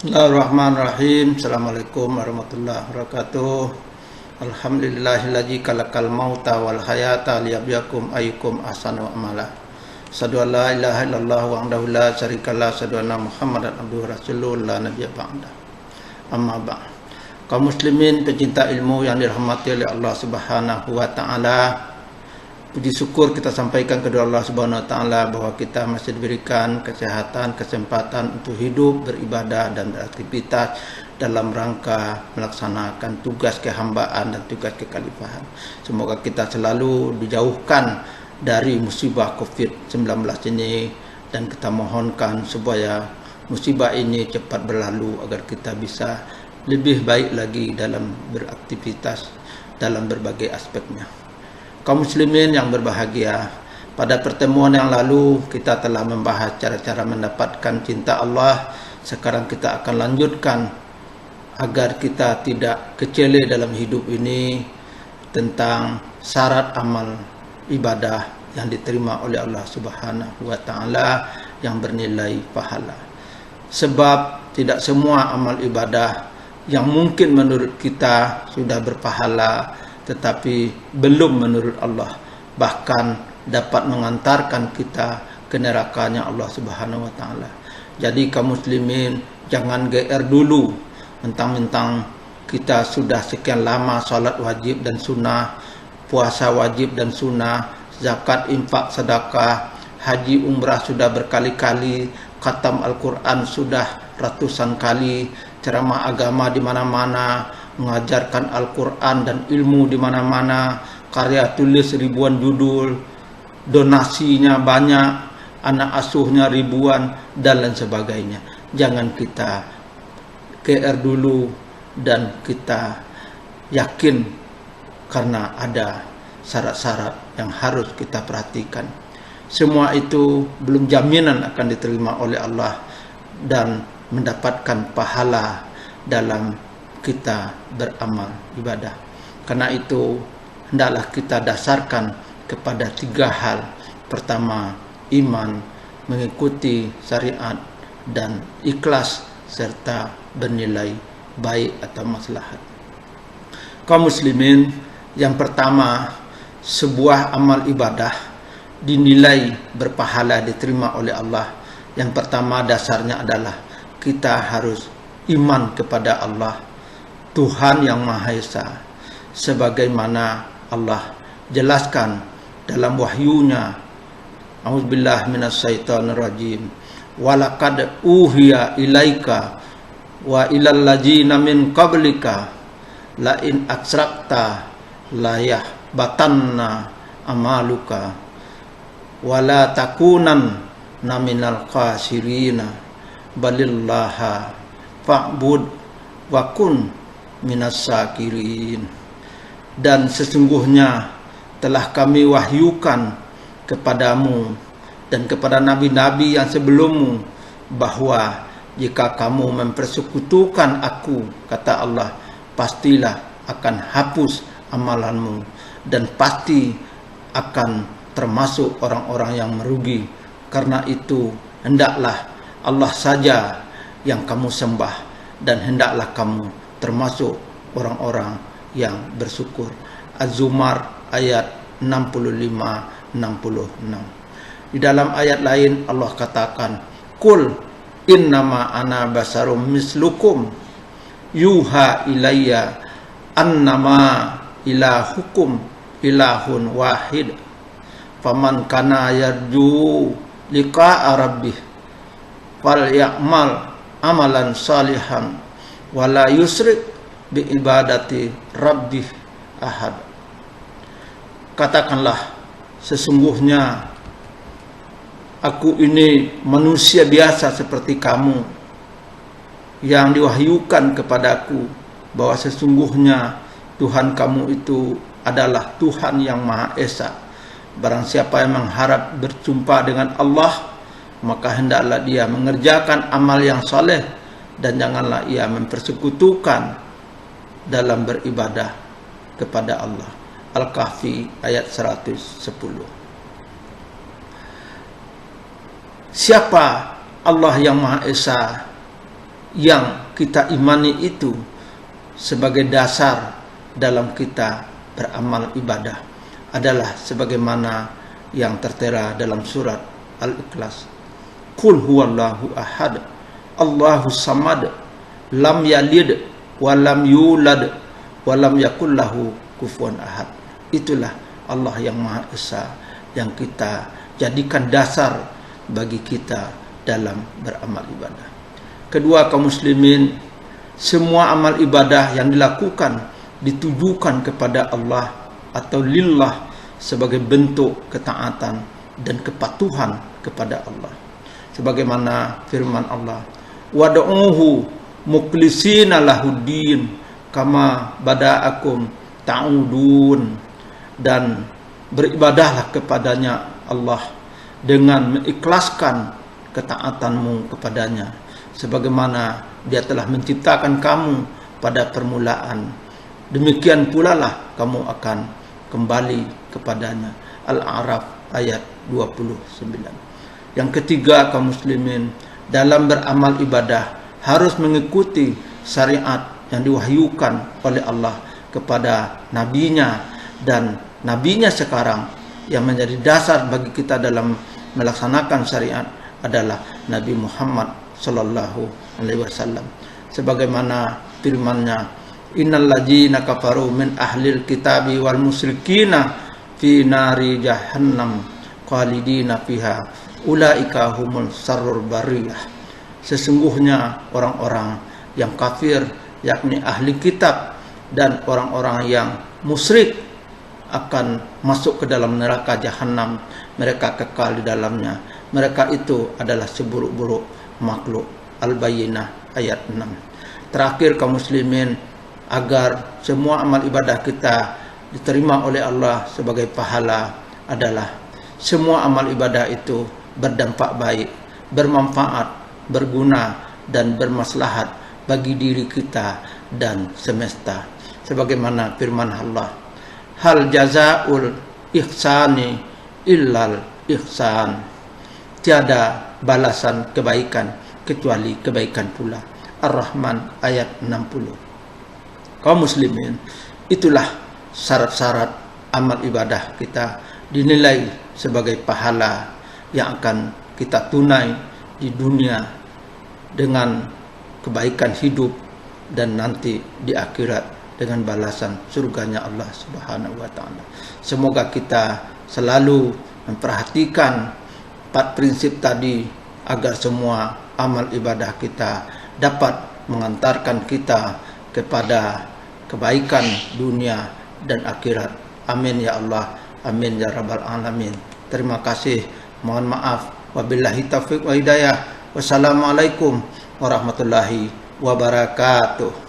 Bismillahirrahmanirrahim. Assalamualaikum warahmatullahi wabarakatuh. Alhamdulillahilladzi khalaqal mauta wal hayata liyabluwakum ayyukum ahsanu amala. Asyhadu an la ilaha illallah wahdahu la syarikalah, asyhadu anna Muhammadan abduhu rasuluh la nabiyya ba'da. Amma ba'd. Kaum muslimin pecinta ilmu yang dirahmati oleh Allah Subhanahu wa taala, puji syukur kita sampaikan kepada Allah Subhanahu wa taala bahwa kita masih diberikan kesehatan, kesempatan untuk hidup, beribadah dan beraktivitas dalam rangka melaksanakan tugas kehambaan dan tugas kekhalifahan. Semoga kita selalu dijauhkan dari musibah Covid-19 ini, dan kita mohonkan supaya musibah ini cepat berlalu agar kita bisa lebih baik lagi dalam beraktivitas dalam berbagai aspeknya. Kaum muslimin yang berbahagia, pada pertemuan yang lalu kita telah membahas cara-cara mendapatkan cinta Allah. Sekarang kita akan lanjutkan agar kita tidak kecele dalam hidup ini tentang syarat amal ibadah yang diterima oleh Allah Subhanahu wa taala yang bernilai pahala. Sebab tidak semua amal ibadah yang mungkin menurut kita sudah berpahala tetapi belum menurut Allah, bahkan dapat mengantarkan kita ke nerakanya Allah Subhanahu wa taala. Jadi kaum muslimin jangan GR dulu mentang-mentang kita sudah sekian lama salat wajib dan sunnah, puasa wajib dan sunnah, zakat, infak, sedekah, haji, umrah sudah berkali-kali, khatam Al-Quran sudah ratusan kali, ceramah agama di mana-mana, mengajarkan Al-Quran dan ilmu di mana-mana, karya tulis ribuan judul, donasinya banyak, anak asuhnya ribuan, dan lain sebagainya. Jangan kita GR dulu dan kita yakin karena ada syarat-syarat yang harus kita perhatikan. Semua itu belum jaminan akan diterima oleh Allah dan mendapatkan pahala dalam kita beramal ibadah. Karena itu hendaklah kita dasarkan kepada 3 hal. Pertama, iman, mengikuti syariat, dan ikhlas serta bernilai baik atau maslahat. Kaum muslimin, yang pertama, sebuah amal ibadah dinilai berpahala diterima oleh Allah. Yang pertama dasarnya adalah kita harus iman kepada Allah, Tuhan yang Maha Esa, sebagaimana Allah jelaskan dalam wahyunya. A'udzubillahi minasyaitonirrajim. Walaqad uhiya ilaika wa ilal ladzina min qablika la in asyrakta la yahbatanna amaluka wala takunanna minal khasirina balillaha fa'bud wa kun minas syakirin. Dan sesungguhnya telah kami wahyukan kepadamu dan kepada nabi-nabi yang sebelummu bahwa jika kamu mempersekutukan aku, kata Allah, pastilah akan hapus amalanmu dan pasti akan termasuk orang-orang yang merugi. Karena itu hendaklah Allah saja yang kamu sembah dan hendaklah kamu termasuk orang-orang yang bersyukur. Az-Zumar ayat 65-66. Di dalam ayat lain Allah katakan, Qul innama ana basarum mislukum yuha ilayya annama ilahukum ilahun wahid faman kana yarju liqa'a rabbih fal ya'mal amalan salihan wala yusrik bi ibadati rabbih ahad. Katakanlah, sesungguhnya aku ini manusia biasa seperti kamu yang diwahyukan kepadaku bahwa sesungguhnya Tuhan kamu itu adalah Tuhan yang Maha Esa. Barang siapa yang mengharap berjumpa dengan Allah, maka hendaklah dia mengerjakan amal yang soleh dan janganlah ia mempersekutukan dalam beribadah kepada Allah. Al-Kahfi ayat 110. Siapa Allah yang Maha Esa yang kita imani itu sebagai dasar dalam kita beramal ibadah adalah sebagaimana yang tertera dalam surat Al-Ikhlas. Qul huwallahu ahad, Allahus samad, lam yalid wa lam yulad wa lam yakul lahu kufuwan ahad. Itulah Allah yang Maha Esa yang kita jadikan dasar bagi kita dalam beramal ibadah. Kedua, kaum muslimin, semua amal ibadah yang dilakukan ditujukan kepada Allah atau lillah sebagai bentuk ketaatan dan kepatuhan kepada Allah. Sebagaimana firman Allah, wad'uhu mukhlisina lahuddin kama bada'akum ta'udun, dan beribadahlah kepadanya Allah dengan mengikhlaskan ketaatanmu kepadanya sebagaimana Dia telah menciptakan kamu pada permulaan, demikian pula lah kamu akan kembali kepadanya. Al-A'raf ayat 29. Yang ketiga, kaum muslimin, dalam beramal ibadah harus mengikuti syariat yang diwahyukan oleh Allah kepada nabinya, dan nabinya sekarang yang menjadi dasar bagi kita dalam melaksanakan syariat adalah Nabi Muhammad sallallahu alaihi wasallam. Sebagaimana firman-Nya, innal ladzina kafaru min ahlil kitabi wal musyrikina fi nari jahannam khalidina fiha ulaika humul sarrul bariyah. Sesungguhnya orang-orang yang kafir, yakni ahli kitab dan orang-orang yang musyrik, akan masuk ke dalam neraka jahanam. Mereka kekal di dalamnya. Mereka itu adalah seburuk-buruk makhluk. Al-Bayyinah ayat 6. Terakhir, kaum muslimin, agar semua amal ibadah kita diterima oleh Allah sebagai pahala adalah semua amal ibadah itu berdampak baik, bermanfaat, berguna, dan bermaslahat bagi diri kita dan semesta. Sebagaimana firman Allah, hal jazaul ihsani illal ihsan. Tiada balasan kebaikan kecuali kebaikan pula. Ar-Rahman ayat 60. Kaum muslimin, itulah syarat-syarat amal ibadah kita dinilai sebagai pahala yang akan kita tunai di dunia dengan kebaikan hidup dan nanti di akhirat dengan balasan surganya Allah Subhanahu wa taala. Semoga kita selalu memperhatikan 4 prinsip tadi agar semua amal ibadah kita dapat mengantarkan kita kepada kebaikan dunia dan akhirat. Amin ya Allah, amin ya rabbal alamin. Terima kasih, mohon maaf, wabillahi taufiq wa hidayah. Wassalamualaikum warahmatullahi wabarakatuh.